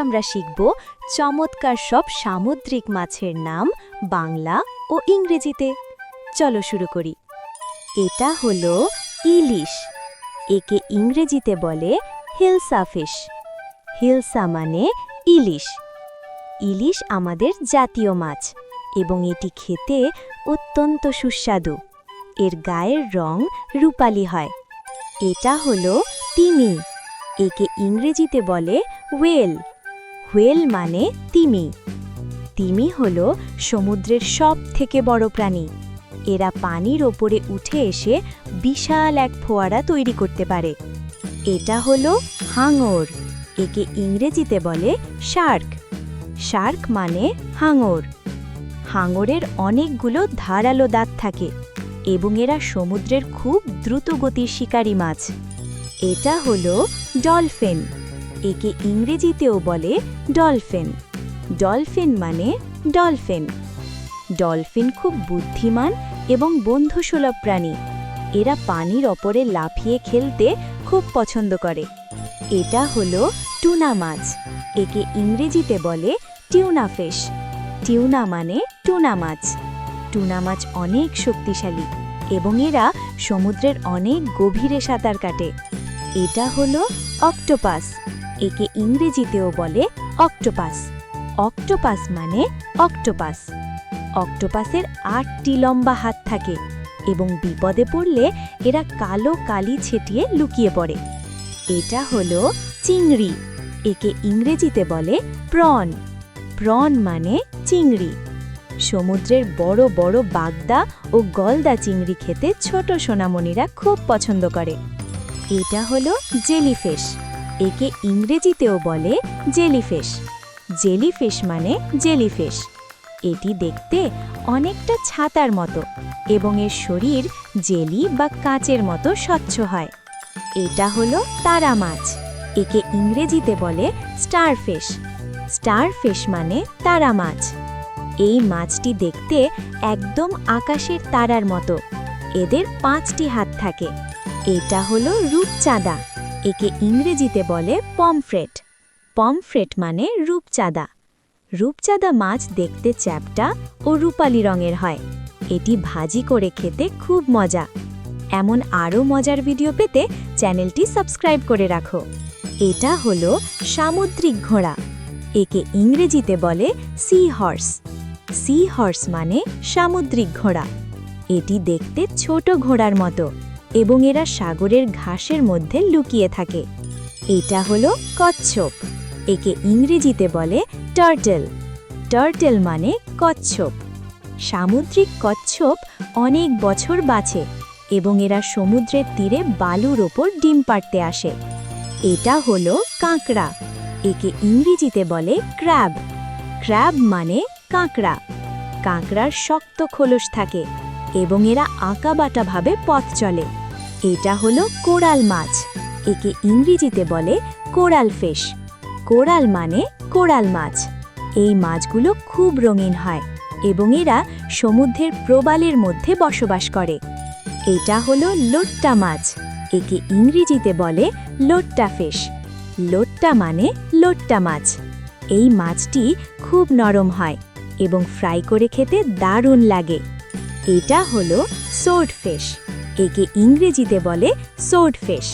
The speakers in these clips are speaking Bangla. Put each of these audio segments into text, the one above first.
আমরা শিখব চমৎকার সব সামুদ্রিক মাছের নাম বাংলা ও ইংরেজিতে। চলো শুরু করি। এটা হলো ইলিশ। একে ইংরেজিতে বলে হিলসা ফিশ। হিলসা মানে ইলিশ। ইলিশ আমাদের জাতীয় মাছ এবং এটি খেতে অত্যন্ত সুস্বাদু। এর গায়ের রং রূপালী হয়। এটা হলো তিমি। একে ইংরেজিতে বলে ওয়েল। হোয়েল মানে তিমি। তিমি হলো সমুদ্রের সবথেকে বড় প্রাণী। এরা পানির ওপরে উঠে এসে বিশাল এক ফোয়ারা তৈরি করতে পারে। এটা হলো হাঙর। একে ইংরেজিতে বলে শার্ক। শার্ক মানে হাঙর। হাঙরের অনেকগুলো ধারালো দাঁত থাকে এবং এরা সমুদ্রের খুব দ্রুতগতির শিকারী মাছ। এটা হলো ডলফিন। একে ইংরেজিতেও বলে ডলফিন। ডলফিন মানে ডলফিন। ডলফিন খুব বুদ্ধিমান এবং বন্ধুসুলভ প্রাণী। এরা পানির ওপরে লাফিয়ে খেলতে খুব পছন্দ করে। এটা হলো টুনা মাছ। একে ইংরেজিতে বলে টিউনা ফিশ। টিউনা মানে টুনা মাছ। টুনা মাছ অনেক শক্তিশালী এবং এরা সমুদ্রের অনেক গভীরে সাঁতার কাটে। এটা হলো অক্টোপাস। একে ইংরেজিতেও বলে অক্টোপাস। অক্টোপাস মানে অক্টোপাস। অক্টোপাসের ৮টি লম্বা হাত থাকে এবং বিপদে পড়লে এরা কালো কালি ছিটিয়ে লুকিয়ে পড়ে। এটা হলো চিংড়ি। একে ইংরেজিতে বলে প্রন। প্রন মানে চিংড়ি। সমুদ্রের বড় বড় বাগদা ও গলদা চিংড়ি খেতে ছোট সোনামণিরা খুব পছন্দ করে। এটা হলো জেলিফিশ। একে ইংরেজিতেও বলে জেলিফিশ। জেলিফিশ মানে জেলিফিশ। এটি দেখতে অনেকটা ছাতার মতো এবং এর শরীর জেলি বা কাঁচের মতো স্বচ্ছ হয়। এটা হলো তারা মাছ। একে ইংরেজিতে বলে স্টারফিশ। স্টারফিশ মানে তারা মাছ। এই মাছটি দেখতে একদম আকাশের তারার মতো। এদের 5টি হাত থাকে। এটা হলো রূপচাঁদা। একে ইংরেজিতে বলে পমফ্রেট। পমফ্রেট মানে রূপচাঁদা। রূপচাঁদা মাছ দেখতে চ্যাপ্টা ও রূপালী রঙের হয়। এটি ভাজি করে খেতে খুব মজা। এমন আরও মজার ভিডিও পেতে চ্যানেলটি সাবস্ক্রাইব করে রাখো। এটা হলো সামুদ্রিক ঘোড়া। একে ইংরেজিতে বলে সি হর্স। সি হর্স মানে সামুদ্রিক ঘোড়া। এটি দেখতে ছোট ঘোড়ার মতো এবং এরা সাগরের ঘাসের মধ্যে লুকিয়ে থাকে। এটা হলো কচ্ছপ। একে ইংরেজিতে বলে টার্টেল। টার্টেল মানে কচ্ছপ। সামুদ্রিক কচ্ছপ অনেক বছর বাঁচে এবং এরা সমুদ্রের তীরে বালুর ওপর ডিম পাড়তে আসে। এটা হলো কাঁকড়া। একে ইংরেজিতে বলে ক্র্যাব। ক্র্যাব মানে কাঁকড়া। কাঁকড়ার শক্ত খোলস থাকে এবং এরা আঁকাবাঁকাভাবে পথ চলে। এটা হলো কোরাল মাছ। একে ইংরেজিতে বলে কোরাল ফিশ। কোরাল মানে কোরাল মাছ। এই মাছগুলো খুব রঙিন হয় এবং এরা সমুদ্রের প্রবালের মধ্যে বসবাস করে। এটা হলো লোট্টা মাছ। একে ইংরেজিতে বলে লোট্টা ফিশ। লোট্টা মানে লোট্টা মাছ। এই মাছটি খুব নরম হয় এবং ফ্রাই করে খেতে দারুণ লাগে। এটা হলো সোর্ডফিশ। একে ইংরেজিতে বলে সোর্ডফিশ।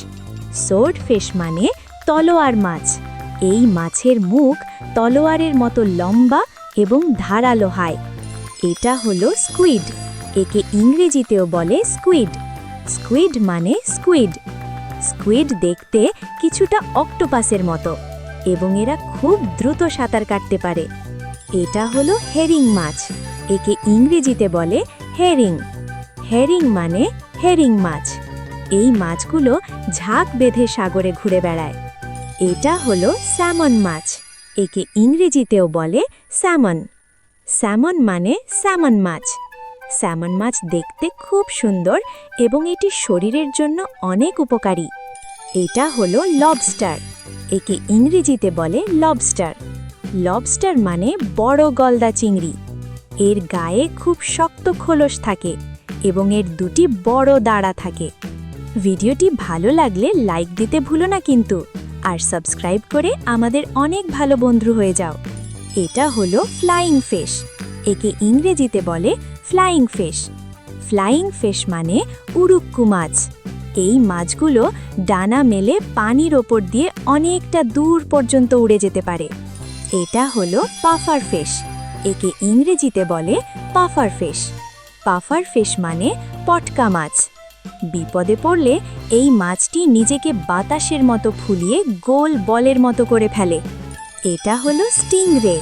সোর্ডফিশ মানে তলোয়ার মাছ। এই মাছের মুখ তলোয়ারের মতো লম্বা এবং ধারালো হয়। এটা হলো স্কুইড। একে ইংরেজিতেও বলে স্কুইড। স্কুইড মানে স্কুইড। স্কুইড দেখতে কিছুটা অক্টোপাসের মতো এবং এরা খুব দ্রুত সাঁতার কাটতে পারে। এটা হলো হেরিং মাছ। একে ইংরেজিতে বলে হেরিং। হেরিং মানে হেরিং মাছ। এই মাছগুলো ঝাঁক বেঁধে সাগরে ঘুরে বেড়ায়। এটা হলো স্যামন মাছ। একে ইংরেজিতেও বলে স্যামন। স্যামন মানে স্যামন মাছ। স্যামন মাছ দেখতে খুব সুন্দর এবং এটি শরীরের জন্য অনেক উপকারী। এটা হলো লবস্টার। একে ইংরেজিতে বলে লবস্টার। লবস্টার মানে বড় গলদা চিংড়ি। এর গায়ে খুব শক্ত খোলস থাকে এবং এর 2টি বড় দাঁড়া থাকে। ভিডিওটি ভালো লাগলে লাইক দিতে ভুলো না কিন্তু। আর সাবস্ক্রাইব করে আমাদের অনেক ভালো বন্ধু হয়ে যাও। এটা হলো ফ্লাইং ফিশ। একে ইংরেজিতে বলে ফ্লাইং ফিশ। ফ্লাইং ফিশ মানে উড়ুক্কু মাছ। এই মাছগুলো ডানা মেলে পানির ওপর দিয়ে অনেকটা দূর পর্যন্ত উড়ে যেতে পারে। এটা হলো পাফার ফিশ। একে ইংরেজিতে বলে পাফার ফিশ। পাফার ফিশ মানে পটকা মাছ। বিপদে পড়লে এই মাছটি নিজেকে বাতাসের মতো ফুলিয়ে গোল বলের মতো করে ফেলে। এটা হলো স্টিংরে।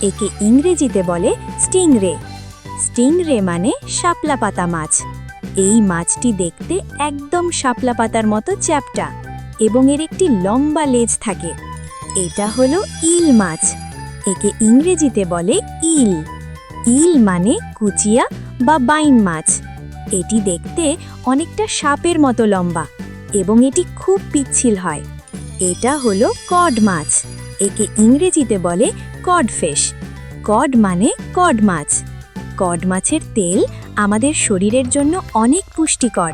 একে ইংরেজিতে বলে স্টিংরে। স্টিংরে মানে শাপলা পাতা মাছ। এই মাছটি দেখতে একদম শাপলা পাতার মতো চ্যাপ্টা এবং এর একটি লম্বা লেজ থাকে। এটা হলো ইল মাছ। একে ইংরেজিতে বলে ইল। ইল মানে কুচিয়া বা বাইন মাছ। এটি দেখতে অনেকটা সাপের মতো লম্বা এবং এটি খুব পিচ্ছিল হয়। এটা হলো কড মাছ। একে ইংরেজিতে বলে কড ফিশ। কড মানে কড মাছ। কড মাছের তেল আমাদের শরীরের জন্য অনেক পুষ্টিকর।